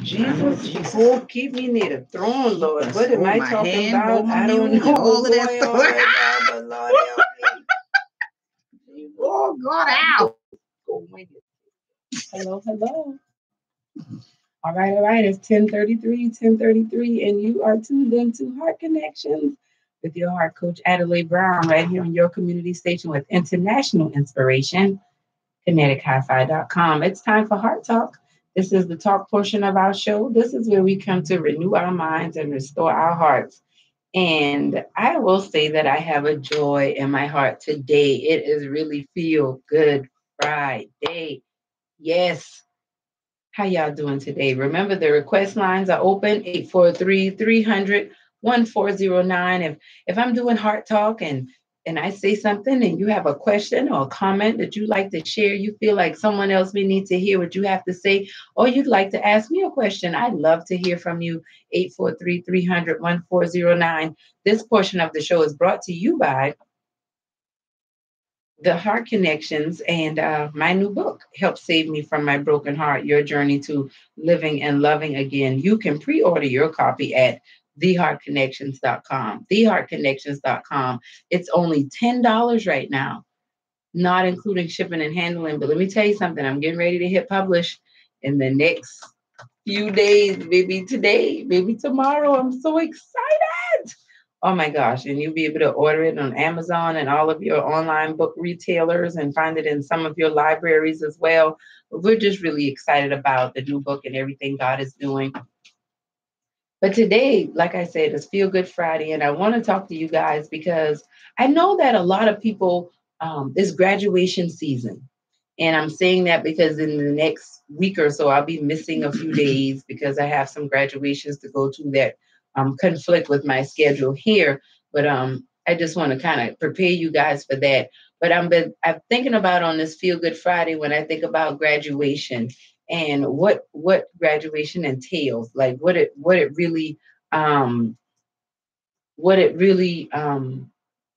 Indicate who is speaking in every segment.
Speaker 1: Jesus, hold, keep me near the throne, Lord. What am I talking about? I don't know.
Speaker 2: All of that
Speaker 1: Boy,
Speaker 2: stuff.
Speaker 1: oh my God, but Lord help me.
Speaker 2: Oh, God, out.
Speaker 1: Hello. All right. It's 10:33, and you are tuned into Heart Connections with your heart coach, Adelai Brown, right here on your community station with international inspiration, KineticHiFi.com. It's time for Heart Talk. This is the talk portion of our show. This is where we come to renew our minds and restore our hearts. And I will say that I have a joy in my heart today. It is really Feel Good Friday. Yes. How y'all doing today? Remember, the request lines are open, 843-300-1409. If I'm doing Heart Talk and I say something and you have a question or a comment that you'd like to share, you feel like someone else may need to hear what you have to say, or you'd like to ask me a question, I'd love to hear from you, 843-300-1409. This portion of the show is brought to you by the Heart Connections, and my new book, Help Save Me from My Broken Heart, Your Journey to Living and Loving Again. You can pre-order your copy at theheartconnections.com. Theheartconnections.com. It's only $10 right now, not including shipping and handling. But let me tell you something, I'm getting ready to hit publish in the next few days, maybe today, maybe tomorrow. I'm so excited. Oh my gosh. And you'll be able to order it on Amazon and all of your online book retailers and find it in some of your libraries as well. But we're just really excited about the new book and everything God is doing. But today, like I said, it's Feel Good Friday. And I want to talk to you guys because I know that a lot of people, it's graduation season. And I'm saying that because in the next week or so, I'll be missing a few days because I have some graduations to go to that conflict with my schedule here. But I just want to kind of prepare you guys for that. But I'm thinking about on this Feel Good Friday when I think about graduation and what graduation entails, like what it really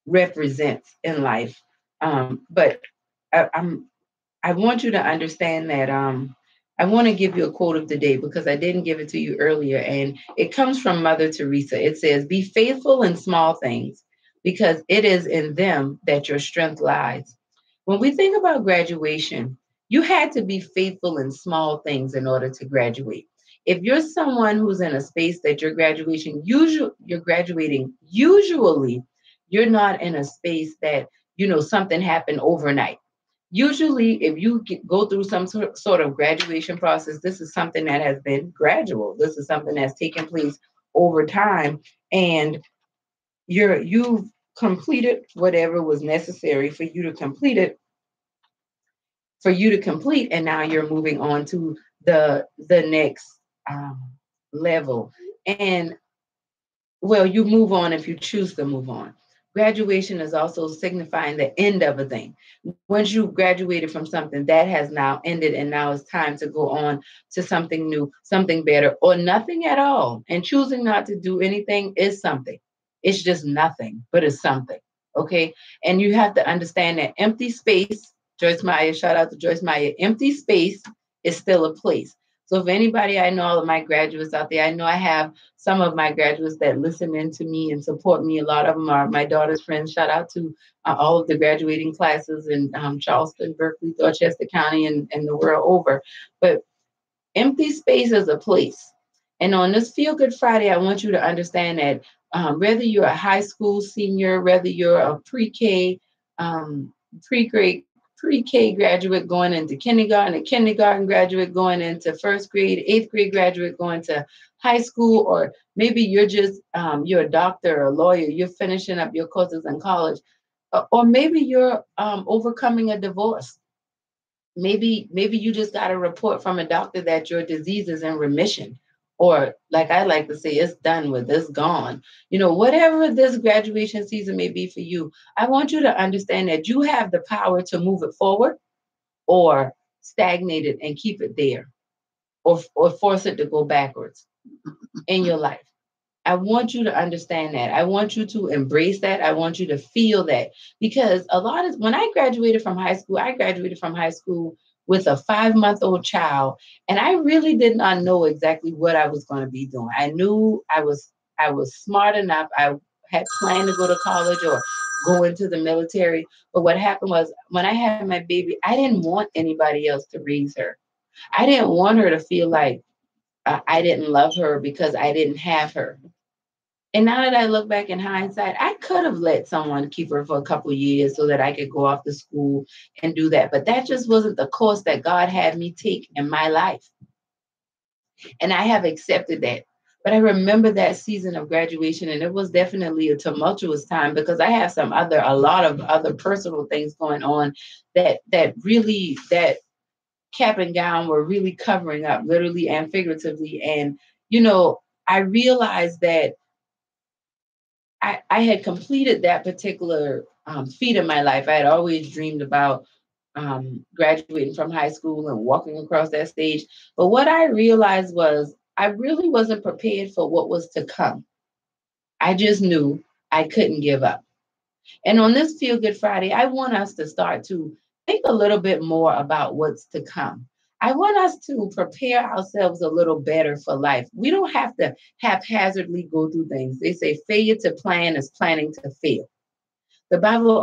Speaker 1: represents in life. But I want you to understand that I want to give you a quote of the day because I didn't give it to you earlier, and it comes from Mother Teresa. It says, "Be faithful in small things because it is in them that your strength lies." When we think about graduation, you had to be faithful in small things in order to graduate. If you're someone who's in a space that you're graduating, usually you're not in a space that, something happened overnight. Usually, if you go through some sort of graduation process, this is something that has been gradual. This is something that's taken place over time, and you've completed whatever was necessary for you to complete it, and now you're moving on to the next level. And well, you move on if you choose to move on. Graduation is also signifying the end of a thing. Once you graduated from something, that has now ended, and now it's time to go on to something new, something better, or nothing at all. And choosing not to do anything is something. It's just nothing, but it's something. Okay. And you have to understand that empty space, Joyce Meyer, shout out to Joyce Meyer, empty space is still a place. So if anybody, I know all of my graduates out there, I know I have some of my graduates that listen in to me and support me. A lot of them are my daughter's friends. Shout out to all of the graduating classes in Charleston, Berkeley, Dorchester County, and the world over. But empty space is a place. And on this Feel Good Friday, I want you to understand that whether you're a high school senior, whether you're a pre-K, pre-K graduate going into kindergarten, a kindergarten graduate going into first grade, eighth grade graduate going to high school, or maybe you're just, you're a doctor or a lawyer, you're finishing up your courses in college, or maybe you're overcoming a divorce. Maybe you just got a report from a doctor that your disease is in remission, or like I like to say, it's done with, it's gone. Whatever this graduation season may be for you, I want you to understand that you have the power to move it forward or stagnate it and keep it there, or force it to go backwards in your life. I want you to understand that. I want you to embrace that. I want you to feel that, because when I graduated from high school, with a 5-month-old child. And I really did not know exactly what I was going to be doing. I knew I was smart enough. I had planned to go to college or go into the military. But what happened was when I had my baby, I didn't want anybody else to raise her. I didn't want her to feel like I didn't love her because I didn't have her. And now that I look back in hindsight, I could have let someone keep her for a couple of years so that I could go off to school and do that. But that just wasn't the course that God had me take in my life. And I have accepted that. But I remember that season of graduation, and it was definitely a tumultuous time because I have a lot of other personal things going on that cap and gown were really covering up, literally and figuratively. And, you know, I realized that I had completed that particular feat in my life. I had always dreamed about graduating from high school and walking across that stage. But what I realized was I really wasn't prepared for what was to come. I just knew I couldn't give up. And on this Feel Good Friday, I want us to start to think a little bit more about what's to come. I want us to prepare ourselves a little better for life. We don't have to haphazardly go through things. They say failure to plan is planning to fail. The Bible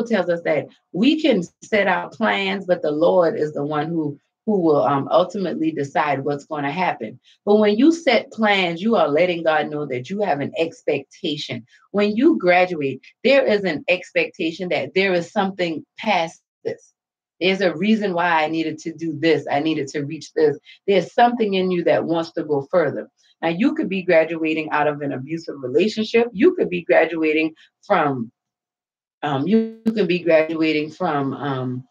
Speaker 1: tells us that we can set out plans, but the Lord is the one who will ultimately decide what's going to happen. But when you set plans, you are letting God know that you have an expectation. When you graduate, there is an expectation that there is something past this. There's a reason why I needed to do this. I needed to reach this. There's something in you that wants to go further. Now, you could be graduating out of an abusive relationship. You could be graduating from you can be graduating from,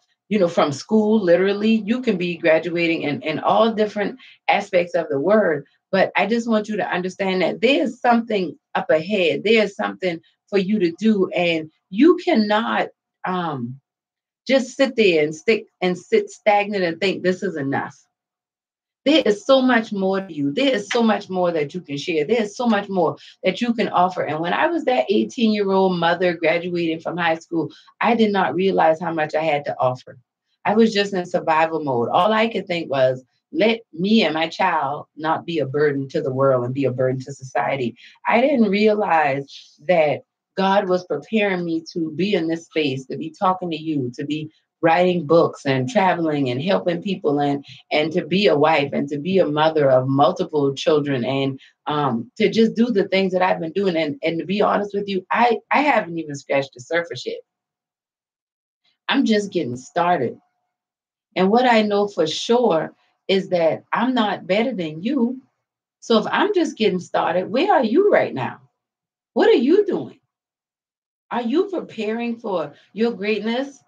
Speaker 1: from school, literally. You can be graduating in all different aspects of the word. But I just want you to understand that there's something up ahead. There's something for you to do. And you cannot just sit there and sit stagnant and think this is enough. There is so much more to you. There is so much more that you can share. There is so much more that you can offer. And when I was that 18-year-old mother graduating from high school, I did not realize how much I had to offer. I was just in survival mode. All I could think was, let me and my child not be a burden to the world and be a burden to society. I didn't realize that God was preparing me to be in this space, to be talking to you, to be writing books and traveling and helping people and to be a wife and to be a mother of multiple children and to just do the things that I've been doing. And to be honest with you, I haven't even scratched the surface yet. I'm just getting started. And what I know for sure is that I'm not better than you. So if I'm just getting started, where are you right now? What are you doing? Are you preparing for your greatness?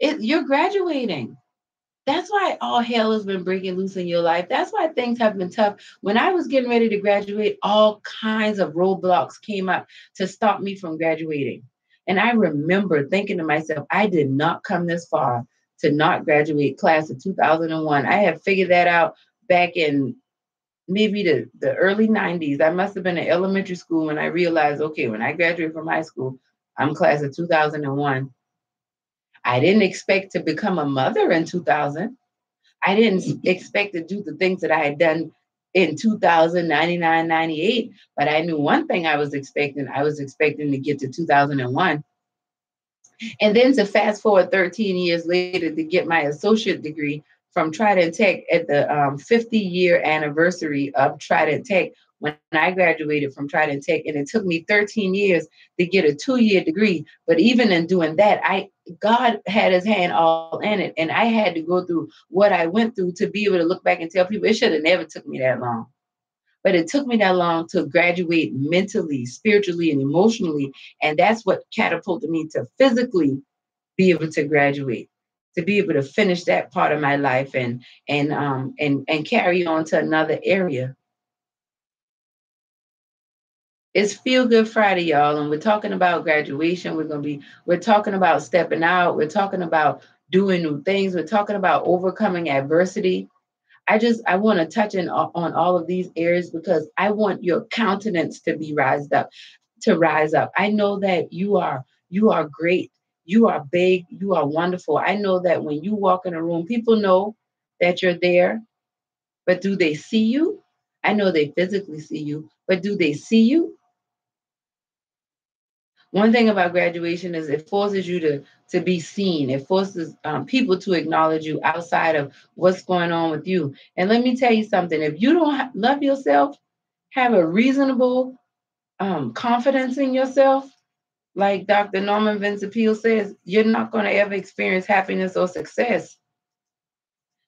Speaker 1: You're graduating. That's why all hell has been breaking loose in your life. That's why things have been tough. When I was getting ready to graduate, all kinds of roadblocks came up to stop me from graduating. And I remember thinking to myself, I did not come this far to not graduate class of 2001. I had figured that out back in maybe the early 90s. I must have been in elementary school when I realized, okay, when I graduate from high school, I'm class of 2001. I didn't expect to become a mother in 2000. I didn't expect to do the things that I had done in 2000, 99, 98, but I knew one thing I was expecting. I was expecting to get to 2001. And then to fast forward 13 years later to get my associate degree from Trident Tech at the 50-year anniversary of Trident Tech when I graduated from Trident Tech. And it took me 13 years to get a 2-year degree. But even in doing that, God had his hand all in it. And I had to go through what I went through to be able to look back and tell people it should have never took me that long. But it took me that long to graduate mentally, spiritually, and emotionally. And that's what catapulted me to physically be able to graduate, to be able to finish that part of my life and carry on to another area. It's Feel Good Friday, y'all, and we're talking about graduation. We're talking about stepping out. We're talking about doing new things. We're talking about overcoming adversity. I want to touch on all of these areas because I want your countenance to be rise up. I know that you are great. You are big. You are wonderful. I know that when you walk in a room, people know that you're there, but do they see you? I know they physically see you, but do they see you? One thing about graduation is it forces you to be seen. It forces people to acknowledge you outside of what's going on with you. And let me tell you something: if you don't love yourself, have a reasonable confidence in yourself, like Dr. Norman Vincent Peale says, you're not going to ever experience happiness or success.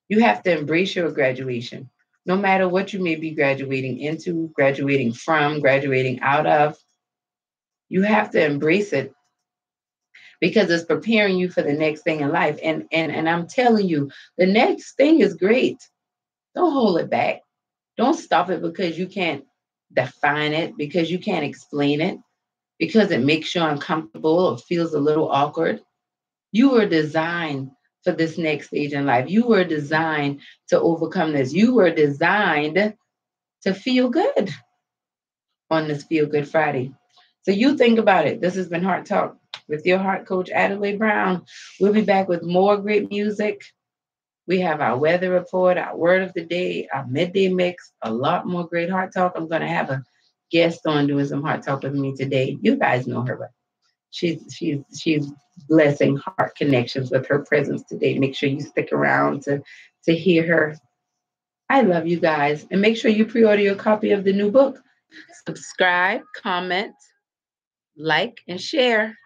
Speaker 1: You have to embrace your graduation, no matter what you may be graduating into, graduating from, graduating out of. You have to embrace it because it's preparing you for the next thing in life. And I'm telling you, the next thing is great. Don't hold it back. Don't stop it because you can't define it, because you can't explain it, because it makes you uncomfortable or feels a little awkward. You were designed for this next stage in life. You were designed to overcome this. You were designed to feel good on this Feel Good Friday. So you think about it. This has been Heart Talk with your heart coach, Adelai Brown. We'll be back with more great music. We have our weather report, our word of the day, our midday mix, a lot more great heart talk. I'm going to have a guest on doing some heart talk with me today. You guys know her, but she's blessing heart connections with her presence today. Make sure you stick around to hear her. I love you guys, and make sure you pre-order your copy of the new book. Subscribe, comment, like, and share.